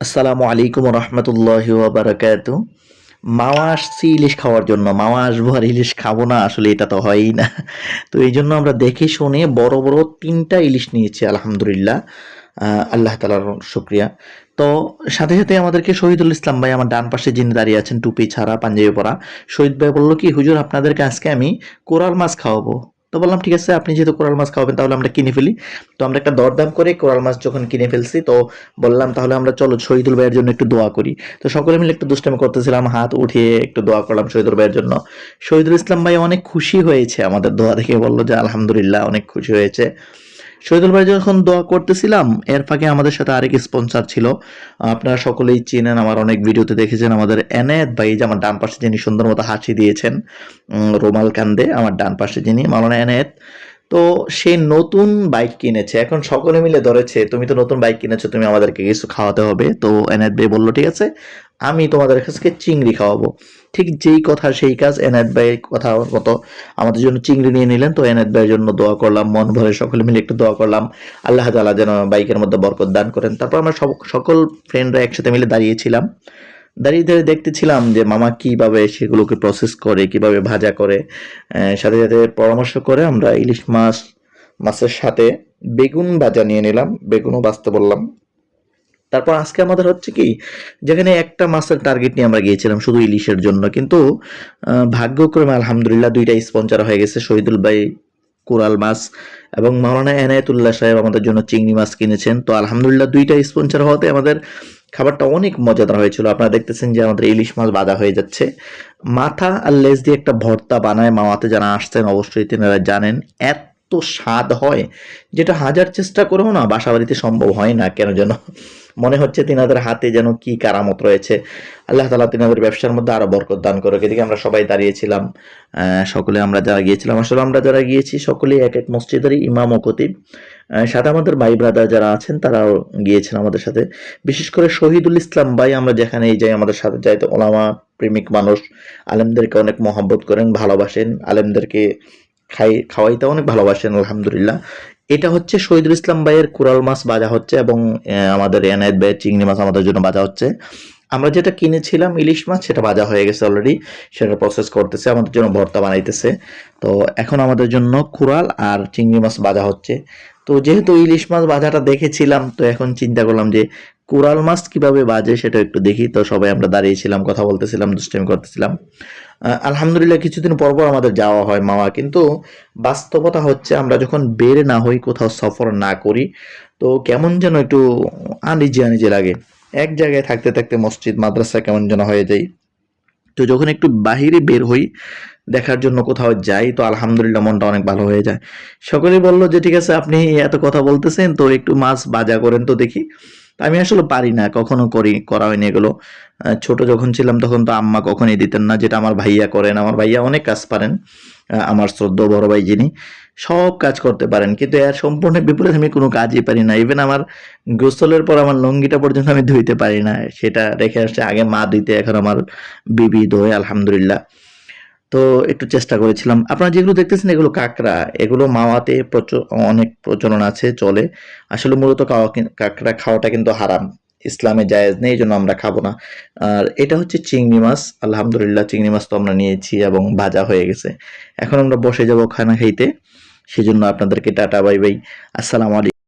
আসসালামু আলাইকুম রহমতুল্লাহি ওয়া বারাকাতু। মামা আসছি ইলিশ খাওয়ার জন্য। মামা আসবো আর ইলিশ খাবো না, আসলে এটা তো হয়ই না। তো এই জন্য আমরা দেখে শুনে বড় বড় ৩টা ইলিশ নিয়েছি আলহামদুলিল্লাহ। আল্লাহ তাআলার শুকরিয়া। তো সাথে সাথে আমাদেরকে শহীদুল ইসলাম ভাই আমার ডান পাশে যিনি দাঁড়িয়ে আছেন টুপি ছাড়া পাঞ্জাবি পরা, শহীদ ভাই বলল কি হুজুর আপনাদেরকে আজকে আমি কোরাল মাছ খাওয়াবো। তো বললাম ঠিক আছে, আপনি যেহেতু কোরাল মাছ খাওয়াবেন তাহলে আমরা কিনে ফেলি। তো আমরা একটা দরদাম করে কোরাল মাছ যখন কিনে ফেলছি, তো বললাম তাহলে আমরা চলো শহীদুল ভাইয়ের জন্য একটু দোয়া করি। তো সকলে মিলে একটু দুষ্টামি করতেছিলাম, হাত উঠিয়ে একটু দোয়া করলাম শহীদুল ভাইয়ের জন্য। শহীদুল ইসলাম ভাই অনেক খুশি হয়েছে আমাদের দোয়া দেখে, বললো যে আলহামদুলিল্লাহ অনেক খুশি হয়েছে। শহীদুল ভাই যখন দোয়া করতেছিলাম এর ফাঁকে আমাদের সাথে আরেক স্পন্সর ছিল, আপনারা সকলেই চেনেন, আমার অনেক ভিডিওতে দেখেছেন, আমাদের এনায়েত ভাই, যে আমার ডান পাশে যিনি সুন্দর মতো হাসি দিয়েছেন, রুমাল কান্দে আমার ডান পাশে যিনি মাওলানা এনায়েত। তো সে নতুন বাইক কিনেছে, এখন সকলে মিলে ধরেছে তুমি তো নতুন বাইক কিনেছো, তুমি আমাদেরকে কিছু খাওয়াতে হবে। তো এনায়েত ভাই বললো ঠিক আছে, আমি তোমাদের কাছে চিংড়ি খাওয়াবো। ঠিক যেই কথা সেই কাজ, এনায়েত ভাই কথা মতো আমাদের জন্য চিংড়ি নিয়ে নিলেন। তো এনায়েত ভাইয়ের জন্য দোয়া করলাম, মন ভরে সকলে মিলে একটু দোয়া করলাম, আল্লাহ তাআলা যেন বাইকের মধ্যে বরকত দান করেন। তারপর আমরা সকল ফ্রেন্ডরা একসাথে মিলে দাঁড়িয়েছিলাম, দাঁড়িয়ে দাঁড়িয়ে দেখতেছিলাম যে মামা কিভাবে সেগুলোকে প্রসেস করে, কিভাবে ভাজা করে। সাথে সাথে পরামর্শ করে আমরা ইলিশ মাছের সাথে বেগুন ভাজা নিয়ে নিলাম, বেগুনও ভাজতে বললাম। তারপর আজকে আমাদের হচ্ছে কি, যেখানে একটা মাছের টার্গেট নিয়ে আমরা গিয়েছিলাম শুধু ইলিশের জন্য, কিন্তু ভাগ্যক্রমে আলহামদুলিল্লাহ 2টা স্পন্সর হয়ে গেছে। শহীদুল ভাই কোরাল মাছ এবং মাওলানা এনায়েতুল্লাহ সাহেব আমাদের জন্য চিংড়ি মাছ কিনেছেন। তো আলহামদুলিল্লাহ 2টা স্পন্সর হওয়াতে আমাদের খাবারটা অনেক মজাদার হয়েছিল। আপনারা দেখতেছেন যে আমাদের ইলিশ মাছ ভাজা হয়ে যাচ্ছে, মাথা আর লেজ দিয়ে একটা ভর্তা বানায়, মামাতে যারা আসছেন অবশ্যই তেনারা জানেন এত স্বাদ হয়, যেটা হাজার চেষ্টা করেও না বাসা বাড়িতে সম্ভব হয় না। কেন যেন মনে হচ্ছে তিনাদের হাতে যেন কি কারামত রয়েছে। আল্লাহ তাআলা তিনাদের ব্যবসার মধ্যে আরো বরকত দান করুক। এদিকে আমরা সবাই দাঁড়িয়েছিলাম, সকলে আমরা যারা গিয়েছিলাম, আসলে আমরা যারা গিয়েছি সকলেই এক এক মসজিদেরই ইমাম ও খতিব। সাথে আমাদের ভাই ব্রাদার যারা আছেন তারাও গিয়েছেন আমাদের সাথে। বিশেষ করে শহীদুল ইসলাম ভাই আমরা যেখানেই যাই আমাদের সাথে যাই, তো ওলামা প্রেমিক মানুষ, আলেমদেরকে অনেক মহব্বত করেন, ভালোবাসেন, আলেমদেরকে খাওয়াইতে অনেক ভালোবাসেন আলহামদুলিল্লাহ। এটা হচ্ছে শহীদুল ইসলাম ভাইয়ের কোরাল মাছ ভাজা হচ্ছে এবং আমাদের এনায়েত ভাইয়ের চিংড়ি মাছ আমাদের জন্য ভাজা হচ্ছে। আমরা যেটা কিনেছিলাম ইলিশ মাছ সেটা ভাজা হয়ে গেছে অলরেডি, সেটা প্রসেস করতেছে, আমাদের জন্য ভর্তা বানাইতেছে। তো এখন আমাদের জন্য কোরাল আর চিংড়ি মাছ ভাজা হচ্ছে। তো যেহেতু ইলিশ মাছ ভাজাটা দেখেছিলাম, তো এখন চিন্তা করলাম যে কোরাল মাছ কিভাবে বাজে সেটা একটু দেখি। তো সবাই আমরা দাঁড়িয়েছিলাম, কথা বলতেছিলাম, দুষ্টামি করতেছিলাম। আলহামদুলিল্লাহ কিছুদিন পর পর আমাদের যাওয়া হয় মাওয়া, কিন্তু বাস্তবতা হচ্ছে আমরা যখন বের না হই, কোথাও সফর না করি, তো কেমন যেন একটু আনইজি আনইজি লাগে। এক জায়গায় থাকতে থাকতে মসজিদ মাদ্রাসা কেমন যেন হয়ে যায়। তো যখন একটু বাহিরে বের হই, দেখার জন্য কোথাও যাই, তো আলহামদুলিল্লাহ মনটা অনেক ভালো হয়ে যায়। সকলেই বলল যে ঠিক আছে আপনি এত কথা বলতেছেন, তো একটু মাছ ভাজা করেন তো দেখি। তা আমি আসলে পারি না, কখনো করা হয়নি এগুলো। ছোট যখন ছিলাম তখন তো আম্মা কখনোই দিতেন না, যেটা আমার ভাইয়া করেন। আমার ভাইয়া অনেক কাজ পারেন, আমার শ্রদ্ধেয় বড় ভাই যিনি, সব কাজ করতে পারেন, কিন্তু এর সম্পূর্ণ বিপরীত আমি কোনো কাজই পারি না। ইভেন আমার গোসলের পর আমার লুঙ্গিটা পর্যন্ত আমি ধুইতে পারি না, সেটা রেখে আসছে আগে মা ধুইতে, এখন আমার বিবি ধোয় আলহামদুলিল্লাহ। তো একটু চেষ্টা করেছিলাম। আপনারা যেগুলো দেখতেছেন এগুলো কাঁকড়া, এগুলো মাওয়াতে অনেক প্রচলন আছে, চলে। আসলে মূলত কাঁকড়া খাওয়াটা কিন্তু হারাম, ইসলামে জায়েজ নেই, এই জন্য আমরা খাবো না। আর এটা হচ্ছে চিংড়ি মাছ, আলহামদুলিল্লাহ চিংড়ি মাছ তো আমরা নিয়েছি এবং ভাজা হয়ে গেছে। এখন আমরা বসে যাব খানা খাইতে, সেজন্য আপনাদেরকে টাটা বাই বাই, আসসালামু আলাইকুম।